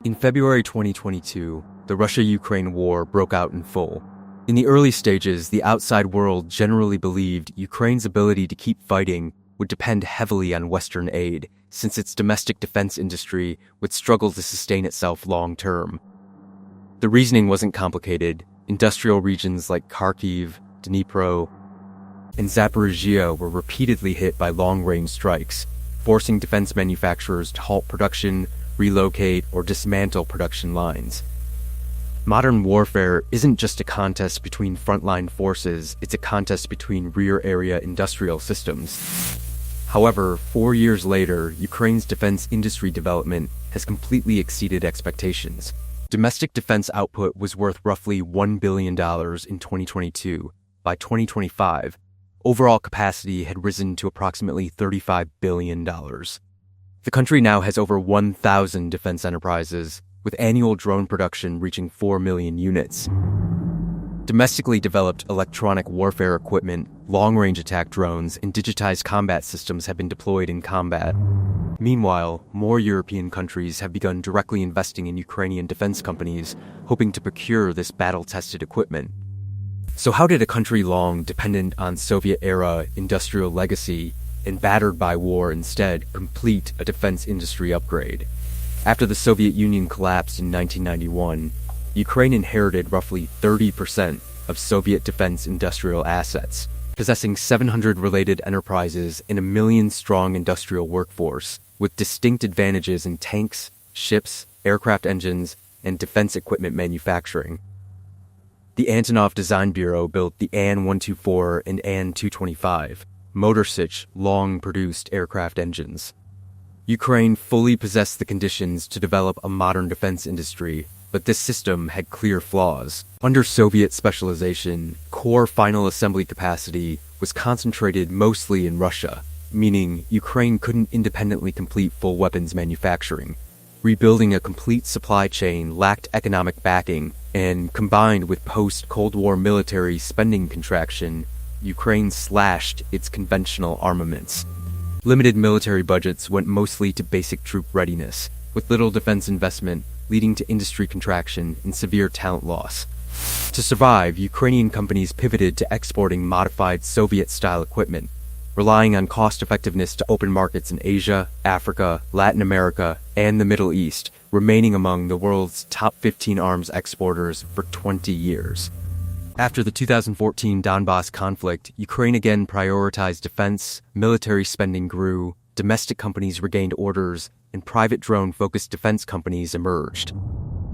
In February 2022, the Russia-Ukraine war broke out in full. In the early stages, the outside world generally believed Ukraine's ability to keep fighting would depend heavily on Western aid, since its domestic defense industry would struggle to sustain itself long-term. The reasoning wasn't complicated. Industrial regions like Kharkiv, Dnipro, and Zaporizhia were repeatedly hit by long-range strikes, forcing defense manufacturers to halt production, relocate, or dismantle production lines. Modern warfare isn't just a contest between frontline forces, it's a contest between rear-area industrial systems. However, 4 years later, Ukraine's defense industry development has completely exceeded expectations. Domestic defense output was worth roughly $1 billion in 2022. By 2025, overall capacity had risen to approximately $35 billion. The country now has over 1,000 defense enterprises, with annual drone production reaching 4 million units. Domestically developed electronic warfare equipment, long-range attack drones, and digitized combat systems have been deployed in combat. Meanwhile, more European countries have begun directly investing in Ukrainian defense companies, hoping to procure this battle-tested equipment. So how did a country long dependent on Soviet-era industrial legacy and battered by war instead complete a defense industry upgrade? After the Soviet Union collapsed in 1991, Ukraine inherited roughly 30% of Soviet defense industrial assets, possessing 700 related enterprises and a 1 million-strong industrial workforce, with distinct advantages in tanks, ships, aircraft engines, and defense equipment manufacturing. The Antonov Design Bureau built the An-124 and An-225, Motor-Sich long-produced aircraft engines. Ukraine fully possessed the conditions to develop a modern defense industry, but this system had clear flaws. Under Soviet specialization, core final assembly capacity was concentrated mostly in Russia, meaning Ukraine couldn't independently complete full weapons manufacturing. Rebuilding a complete supply chain lacked economic backing, and combined with post-Cold War military spending contraction, Ukraine slashed its conventional armaments. Limited military budgets went mostly to basic troop readiness, with little defense investment leading to industry contraction and severe talent loss. To survive, Ukrainian companies pivoted to exporting modified Soviet-style equipment, relying on cost-effectiveness to open markets in Asia, Africa, Latin America, and the Middle East, remaining among the world's top 15 arms exporters for 20 years. After the 2014 Donbass conflict, Ukraine again prioritized defense, military spending grew, domestic companies regained orders, and private drone-focused defense companies emerged.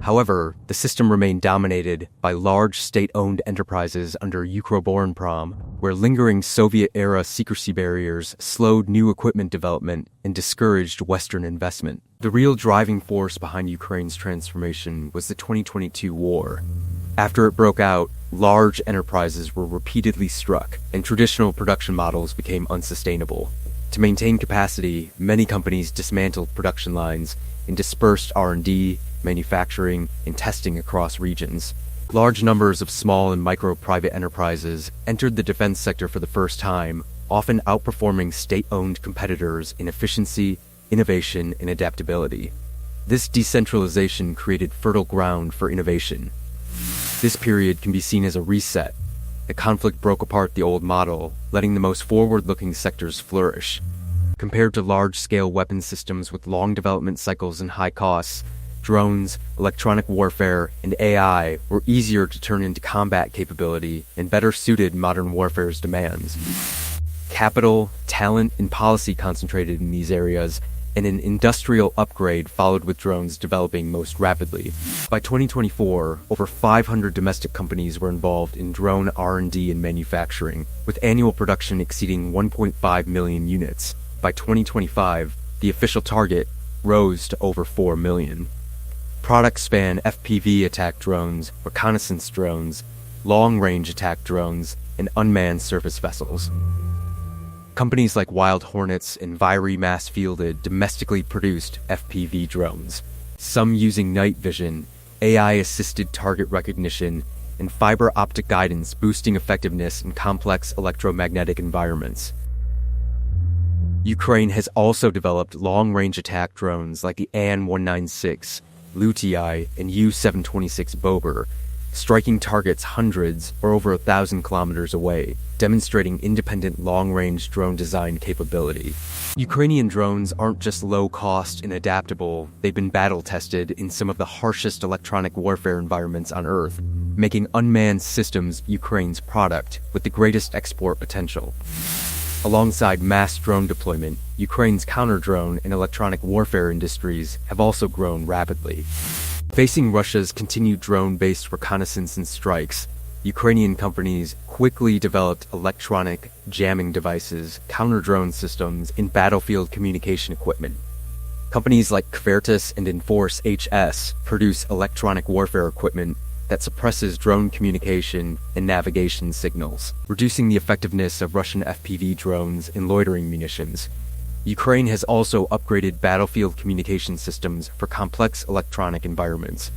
However, the system remained dominated by large state-owned enterprises under Ukroboronprom, where lingering Soviet-era secrecy barriers slowed new equipment development and discouraged Western investment. The real driving force behind Ukraine's transformation was the 2022 war. After it broke out, large enterprises were repeatedly struck, and traditional production models became unsustainable. To maintain capacity, many companies dismantled production lines and dispersed R&D, manufacturing, and testing across regions. Large numbers of small and micro private enterprises entered the defense sector for the first time, often outperforming state-owned competitors in efficiency, innovation, and adaptability. This decentralization created fertile ground for innovation. This period can be seen as a reset. The conflict broke apart the old model, letting the most forward-looking sectors flourish. Compared to large-scale weapon systems with long development cycles and high costs, drones, electronic warfare, and AI were easier to turn into combat capability and better suited modern warfare's demands. Capital, talent, and policy concentrated in these areas, and an industrial upgrade followed with drones developing most rapidly. By 2024, over 500 domestic companies were involved in drone R&D and manufacturing, with annual production exceeding 1.5 million units. By 2025, the official target rose to over 4 million. Products span FPV attack drones, reconnaissance drones, long-range attack drones, and unmanned surface vessels. Companies like Wild Hornets and Viry mass-fielded domestically produced FPV drones, some using night vision, AI-assisted target recognition, and fiber optic guidance boosting effectiveness in complex electromagnetic environments. Ukraine has also developed long-range attack drones like the An-196, Lutii, and U-726 Bober, striking targets hundreds or over 1,000 kilometers away, demonstrating independent long-range drone design capability. Ukrainian drones aren't just low-cost and adaptable, they've been battle-tested in some of the harshest electronic warfare environments on Earth, making unmanned systems Ukraine's product with the greatest export potential. Alongside mass drone deployment, Ukraine's counter-drone and electronic warfare industries have also grown rapidly. Facing Russia's continued drone-based reconnaissance and strikes, Ukrainian companies quickly developed electronic jamming devices, counter-drone systems, and battlefield communication equipment. Companies like Kvertis and Enforce HS produce electronic warfare equipment that suppresses drone communication and navigation signals, reducing the effectiveness of Russian FPV drones and loitering munitions. Ukraine has also upgraded battlefield communication systems for complex electronic environments.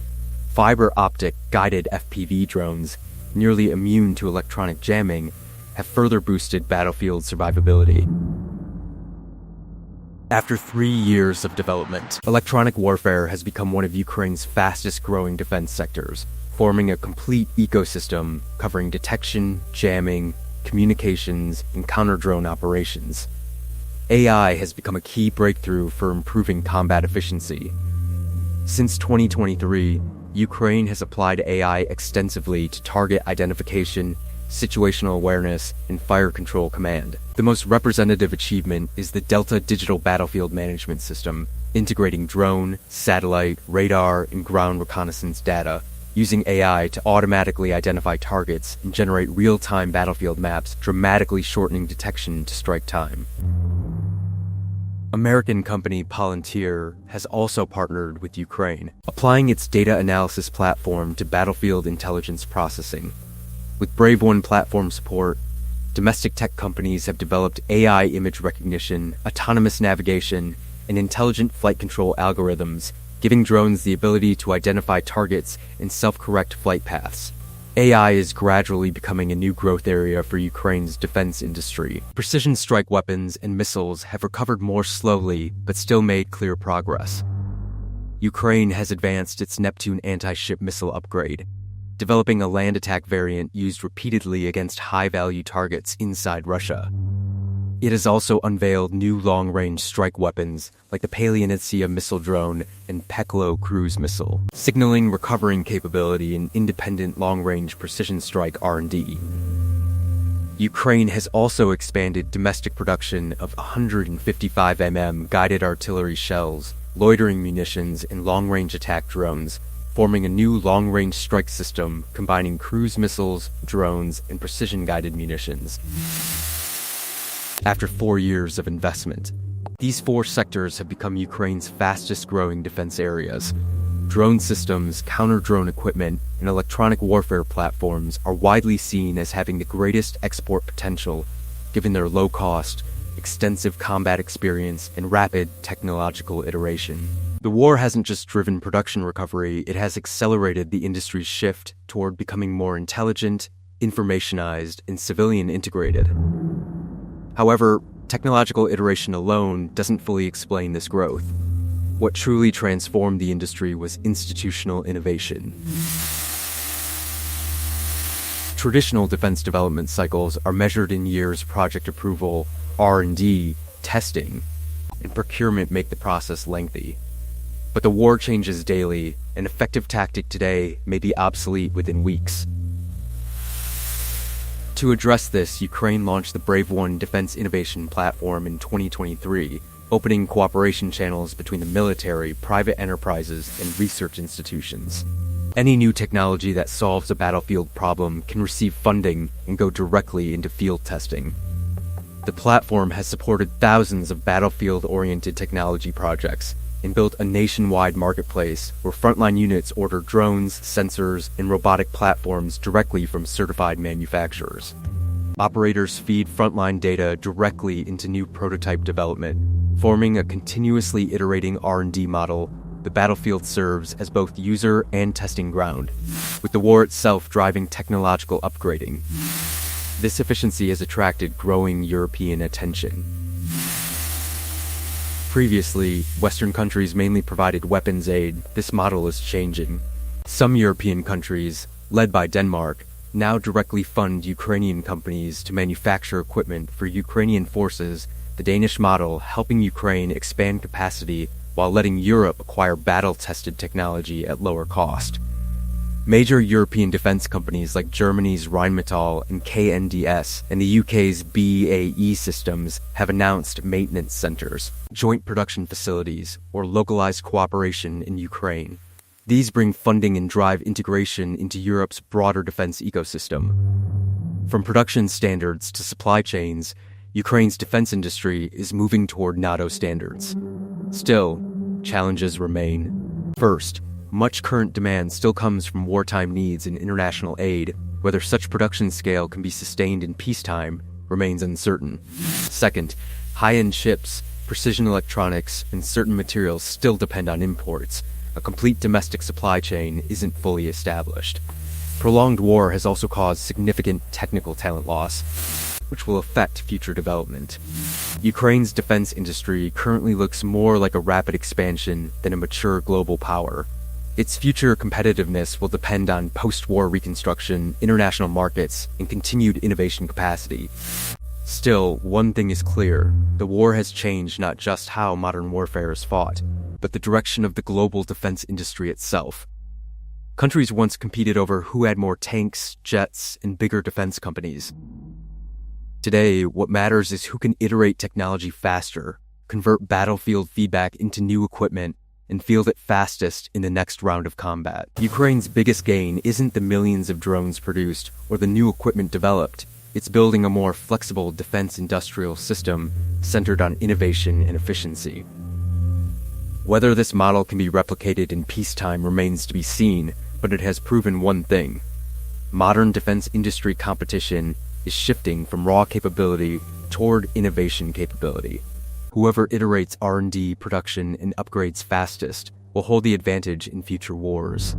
Fiber optic guided FPV drones, nearly immune to electronic jamming, have further boosted battlefield survivability. After 3 years of development, electronic warfare has become one of Ukraine's fastest growing defense sectors, forming a complete ecosystem covering detection, jamming, communications, and counter-drone operations. AI has become a key breakthrough for improving combat efficiency. Since 2023, Ukraine has applied AI extensively to target identification, situational awareness, and fire control command. The most representative achievement is the Delta Digital Battlefield Management System, integrating drone, satellite, radar, and ground reconnaissance data, using AI to automatically identify targets and generate real-time battlefield maps, dramatically shortening detection to strike time. American company Palantir has also partnered with Ukraine, applying its data analysis platform to battlefield intelligence processing. With Brave One platform support, domestic tech companies have developed AI image recognition, autonomous navigation, and intelligent flight control algorithms, giving drones the ability to identify targets and self-correct flight paths. AI is gradually becoming a new growth area for Ukraine's defense industry. Precision strike weapons and missiles have recovered more slowly, but still made clear progress. Ukraine has advanced its Neptune anti-ship missile upgrade, developing a land attack variant used repeatedly against high-value targets inside Russia. It has also unveiled new long-range strike weapons like the Paleonitsia missile drone and Peklo cruise missile, signaling recovering capability in independent long-range precision strike R&D. Ukraine has also expanded domestic production of 155mm guided artillery shells, loitering munitions, and long-range attack drones, forming a new long-range strike system combining cruise missiles, drones, and precision-guided munitions. After 4 years of investment, these 4 sectors have become Ukraine's fastest-growing defense areas. Drone systems, counter-drone equipment, and electronic warfare platforms are widely seen as having the greatest export potential, given their low cost, extensive combat experience, and rapid technological iteration. The war hasn't just driven production recovery, it has accelerated the industry's shift toward becoming more intelligent, informationized, and civilian-integrated. However, technological iteration alone doesn't fully explain this growth. What truly transformed the industry was institutional innovation. Traditional defense development cycles are measured in years. Project approval, R&D, testing, and procurement make the process lengthy. But the war changes daily. An effective tactic today may be obsolete within weeks. To address this, Ukraine launched the Brave One Defense Innovation Platform in 2023, opening cooperation channels between the military, private enterprises, and research institutions. Any new technology that solves a battlefield problem can receive funding and go directly into field testing. The platform has supported thousands of battlefield-oriented technology projects and built a nationwide marketplace where frontline units order drones, sensors, and robotic platforms directly from certified manufacturers. Operators feed frontline data directly into new prototype development, forming a continuously iterating R&D model. The battlefield serves as both user and testing ground, with the war itself driving technological upgrading. This efficiency has attracted growing European attention. Previously, Western countries mainly provided weapons aid. This model is changing. Some European countries, led by Denmark, now directly fund Ukrainian companies to manufacture equipment for Ukrainian forces, the Danish model helping Ukraine expand capacity while letting Europe acquire battle-tested technology at lower cost. Major European defense companies like Germany's Rheinmetall and KNDS and the UK's BAE Systems have announced maintenance centers, joint production facilities, or localized cooperation in Ukraine. These bring funding and drive integration into Europe's broader defense ecosystem. From production standards to supply chains, Ukraine's defense industry is moving toward NATO standards. Still, challenges remain. First, much current demand still comes from wartime needs and international aid. Whether such production scale can be sustained in peacetime remains uncertain. Second, high-end chips, precision electronics, and certain materials still depend on imports. A complete domestic supply chain isn't fully established. Prolonged war has also caused significant technical talent loss, which will affect future development. Ukraine's defense industry currently looks more like a rapid expansion than a mature global power. Its future competitiveness will depend on post-war reconstruction, international markets, and continued innovation capacity. Still, one thing is clear: the war has changed not just how modern warfare is fought, but the direction of the global defense industry itself. Countries once competed over who had more tanks, jets, and bigger defense companies. Today, what matters is who can iterate technology faster, convert battlefield feedback into new equipment, and field it fastest in the next round of combat. Ukraine's biggest gain isn't the millions of drones produced or the new equipment developed. It's building a more flexible defense industrial system centered on innovation and efficiency. Whether this model can be replicated in peacetime remains to be seen, but it has proven one thing: modern defense industry competition is shifting from raw capability toward innovation capability. Whoever iterates R&D, production, and upgrades fastest will hold the advantage in future wars.